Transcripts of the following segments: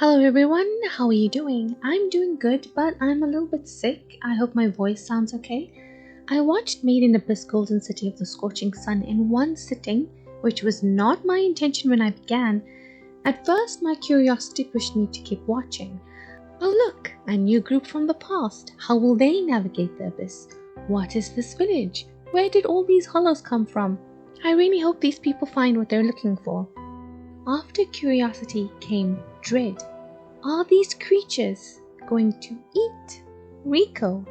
Hello everyone, how are you doing? I'm doing good, but I'm a little bit sick. I hope my voice sounds okay. I watched Made in Abyss Golden City of the Scorching Sun in one sitting, which was not my intention when I began. At first, my curiosity pushed me to keep watching. Oh look, a new group from the past. How will they navigate the abyss? What is this village? Where did all these hollows come from? I really hope these people find what they're looking for. After curiosity came dread. Are these creatures going to eat Rico?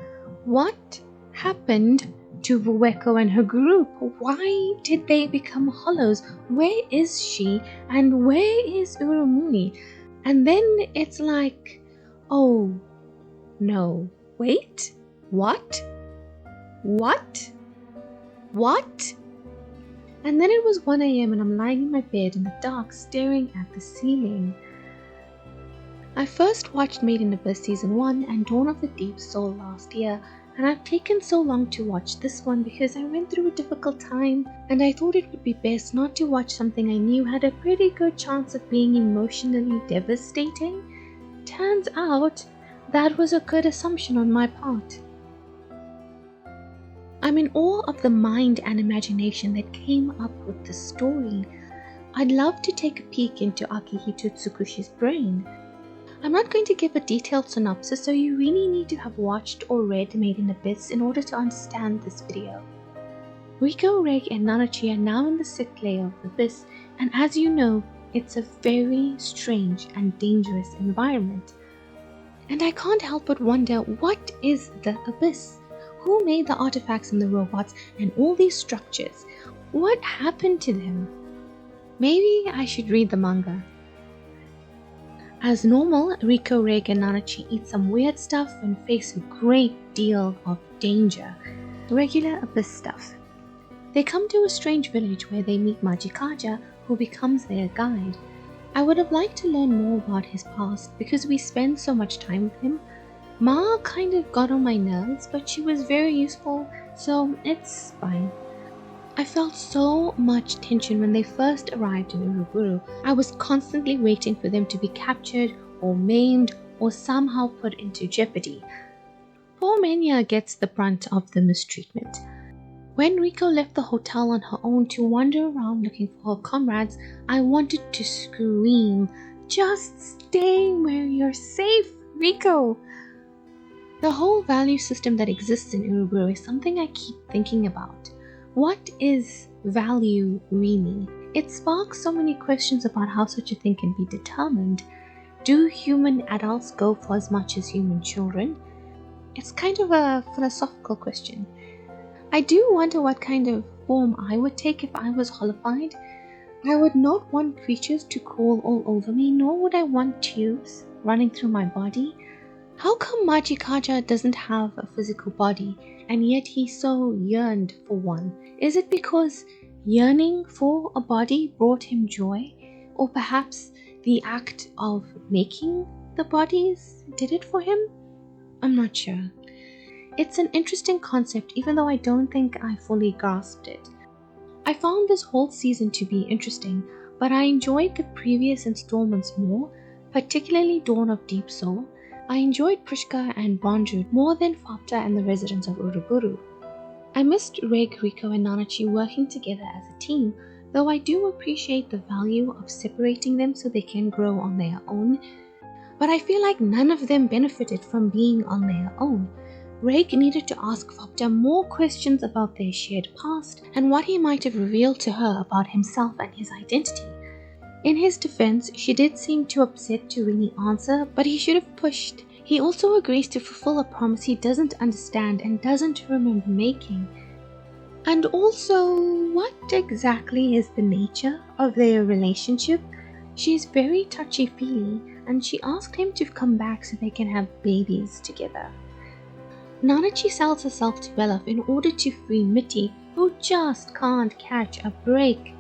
What happened to Vueko and her group? Why did they become hollows? Where is she? And where is Urumui? And then it's like, oh no, wait, what? And then it was 1 a.m. and I'm lying in my bed in the dark staring at the ceiling. I first watched Made in Abyss Season 1 and Dawn of the Deep Soul last year, and I've taken so long to watch this one because I went through a difficult time and I thought it would be best not to watch something I knew had a pretty good chance of being emotionally devastating. Turns out that was a good assumption on my part. I'm in awe of the mind and imagination that came up with the story. I'd love to take a peek into Akihito Tsukushi's brain. I'm not going to give a detailed synopsis, so you really need to have watched or read Made in Abyss in order to understand this video. Riko, Reg and Nanachi are now in the 6th layer of the abyss, and as you know, it's a very strange and dangerous environment. And I can't help but wonder, what is the abyss? Who made the artifacts and the robots and all these structures? What happened to them? Maybe I should read the manga. As normal, Riko, Reg and Nanachi eat some weird stuff and face a great deal of danger. Regular abyss stuff. They come to a strange village where they meet Majikaja, who becomes their guide. I would have liked to learn more about his past because we spend so much time with him. Ma kind of got on my nerves, but she was very useful, so it's fine. I felt so much tension when they first arrived in Uruburu. I was constantly waiting for them to be captured or maimed or somehow put into jeopardy. Poor Menya gets the brunt of the mistreatment. When Riko left the hotel on her own to wander around looking for her comrades, I wanted to scream, "Just stay where you're safe, Riko!" The whole value system that exists in Uruburu is something I keep thinking about. What is value really? It sparks so many questions about how such a thing can be determined. Do human adults go for as much as human children? It's kind of a philosophical question. I do wonder what kind of form I would take if I was holified. I would not want creatures to crawl all over me, nor would I want tubes running through my body. How come Majikaja doesn't have a physical body, and yet he so yearned for one? Is it because yearning for a body brought him joy? Or perhaps the act of making the bodies did it for him? I'm not sure. It's an interesting concept, even though I don't think I fully grasped it. I found this whole season to be interesting, but I enjoyed the previous installments more, particularly Dawn of Deep Soul. I enjoyed Prishka and Bonju more than Faputa and the residents of Uruburu. I missed Reg, Riko and Nanachi working together as a team, though I do appreciate the value of separating them so they can grow on their own. But I feel like none of them benefited from being on their own. Reg needed to ask Faputa more questions about their shared past and what he might have revealed to her about himself and his identity. In his defense, she did seem too upset to really answer, but he should have pushed. He also agrees to fulfill a promise he doesn't understand and doesn't remember making. And also, what exactly is the nature of their relationship? She's very touchy-feely, and she asked him to come back so they can have babies together. Nanachi sells herself to Belov in order to free Mitty, who just can't catch a break.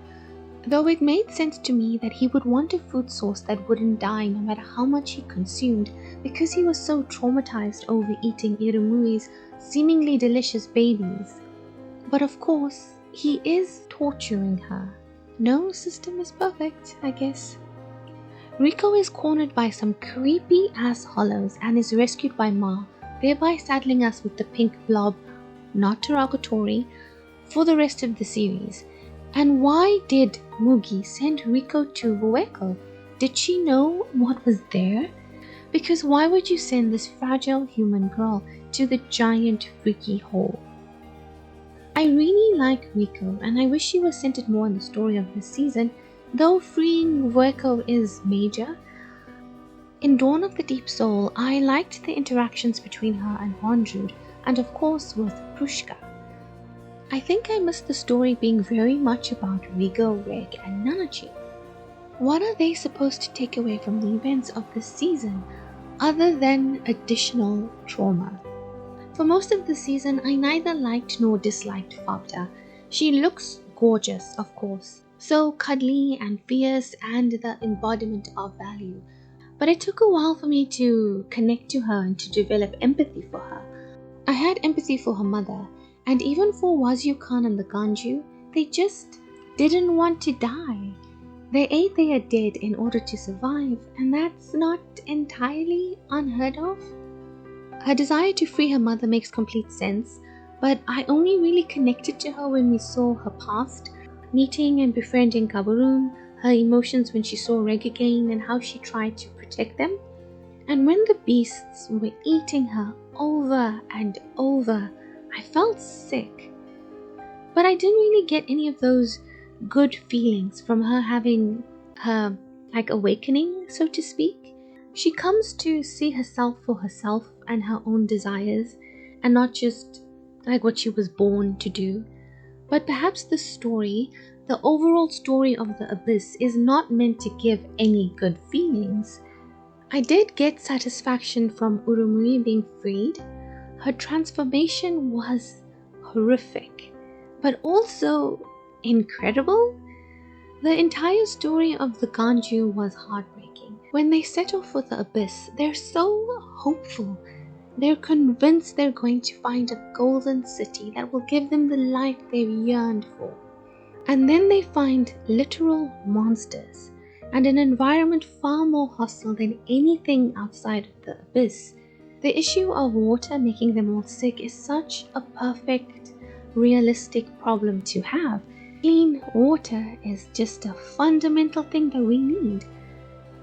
Though it made sense to me that he would want a food source that wouldn't die no matter how much he consumed, because he was so traumatized over eating Irumui's seemingly delicious babies. But of course, he is torturing her. No system is perfect, I guess. Rico is cornered by some creepy ass hollows and is rescued by Ma, thereby saddling us with the pink blob, not derogatory, for the rest of the series. And why did Mugi send Rico to Hueco? Did she know what was there? Because why would you send this fragile human girl to the giant freaky hole? I really like Rico, and I wish she was centered more in the story of this season, though freeing Hueco is major. In Dawn of the Deep Soul, I liked the interactions between her and Bondrewd, and of course with Prushka. I think I missed the story being very much about Rigo, Reg, and Nanachi. What are they supposed to take away from the events of this season, other than additional trauma? For most of the season, I neither liked nor disliked Faputa. She looks gorgeous, of course, so cuddly and fierce and the embodiment of value. But it took a while for me to connect to her and to develop empathy for her. I had empathy for her mother, and even for Wazyu Khan and the Ganju, they just didn't want to die. They ate their dead in order to survive, and that's not entirely unheard of. Her desire to free her mother makes complete sense, but I only really connected to her when we saw her past, meeting and befriending Gabaroon, her emotions when she saw Reg again and how she tried to protect them. And when the beasts were eating her over and over, I felt sick. But I didn't really get any of those good feelings from her having her awakening, so to speak. She comes to see herself for herself and her own desires, and not just what she was born to do. But perhaps the story, the overall story of the Abyss, is not meant to give any good feelings. I did get satisfaction from Urumuri being freed. Her transformation was horrific, but also incredible. The entire story of the Ganju was heartbreaking. When they set off for the Abyss, they're so hopeful. They're convinced they're going to find a golden city that will give them the life they've yearned for. And then they find literal monsters and an environment far more hostile than anything outside of the Abyss. The issue of water making them all sick is such a perfect, realistic problem to have. Clean water is just a fundamental thing that we need.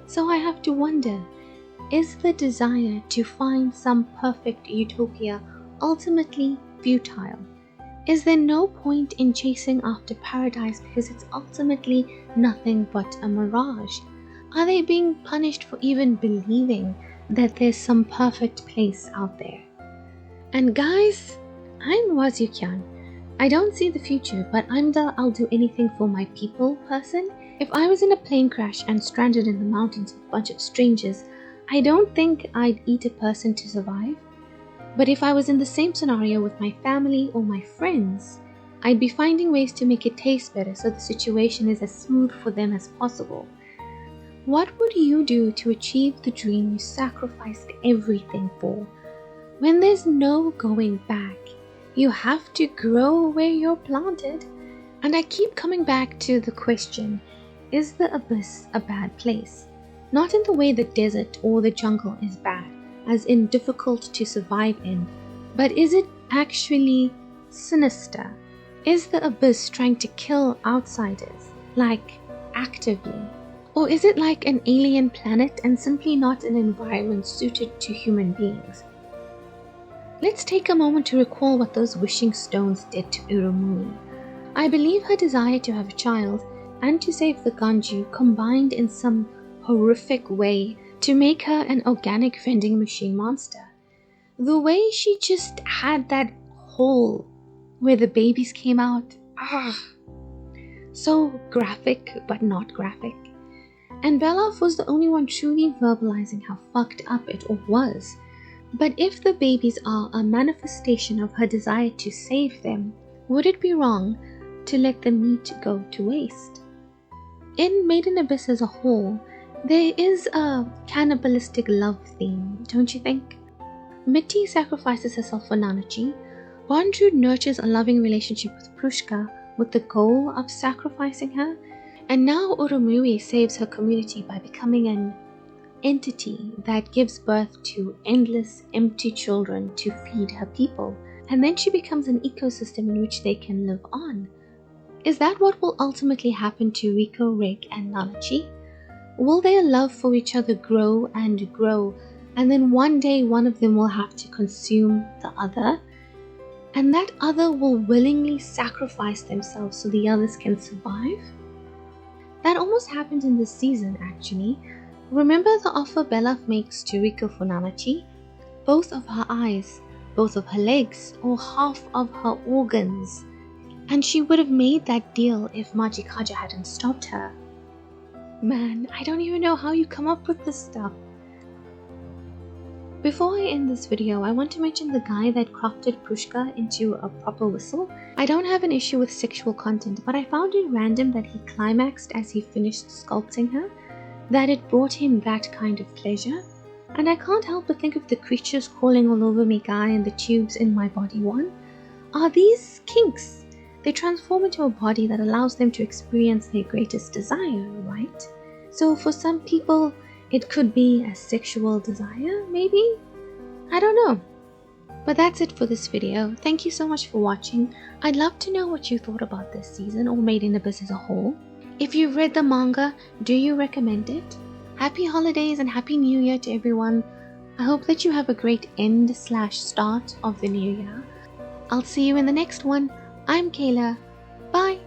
So I have to wonder, is the desire to find some perfect utopia ultimately futile? Is there no point in chasing after paradise because it's ultimately nothing but a mirage? Are they being punished for even believing that there's some perfect place out there? And guys, I'm Wazukyan. I don't see the future, but I'm the I'll do anything for my people person. If I was in a plane crash and stranded in the mountains with a bunch of strangers, I don't think I'd eat a person to survive. But if I was in the same scenario with my family or my friends, I'd be finding ways to make it taste better so the situation is as smooth for them as possible. What would you do to achieve the dream you sacrificed everything for? When there's no going back, you have to grow where you're planted. And I keep coming back to the question, is the Abyss a bad place? Not in the way the desert or the jungle is bad, as in difficult to survive in, but is it actually sinister? Is the Abyss trying to kill outsiders, actively? Or is it like an alien planet and simply not an environment suited to human beings? Let's take a moment to recall what those wishing stones did to Urumuri. I believe her desire to have a child and to save the Ganju combined in some horrific way to make her an organic vending machine monster. The way she just had that hole where the babies came out, so graphic but not graphic. And Belov was the only one truly verbalizing how fucked up it all was. But if the babies are a manifestation of her desire to save them, would it be wrong to let the meat go to waste? In Maiden Abyss as a whole, there is a cannibalistic love theme, don't you think? Mitty sacrifices herself for Nanachi. Bondrewd nurtures a loving relationship with Prushka with the goal of sacrificing her. And now Urumui saves her community by becoming an entity that gives birth to endless empty children to feed her people. And then she becomes an ecosystem in which they can live on. Is that what will ultimately happen to Riko, Reg, and Nanachi? Will their love for each other grow, and then one day one of them will have to consume the other? And that other will willingly sacrifice themselves so the others can survive? That almost happened in this season, actually. Remember the offer Belaf makes to Riko for Nanachi? Both of her eyes, both of her legs, or half of her organs. And she would have made that deal if Majikaja hadn't stopped her. Man, I don't even know how you come up with this stuff. Before I end this video, I want to mention the guy that crafted Pushka into a proper whistle. I don't have an issue with sexual content, but I found it random that he climaxed as he finished sculpting her, that it brought him that kind of pleasure. And I can't help but think of the creatures crawling all over me guy and the tubes in my body one. Are these kinks? They transform into a body that allows them to experience their greatest desire, right? So for some people, it could be a sexual desire, maybe? I don't know. But that's it for this video. Thank you so much for watching. I'd love to know what you thought about this season or Made in Abyss as a whole. If you've read the manga, do you recommend it? Happy holidays and Happy New Year to everyone. I hope that you have a great end/start of the new year. I'll see you in the next one. I'm Kayla. Bye.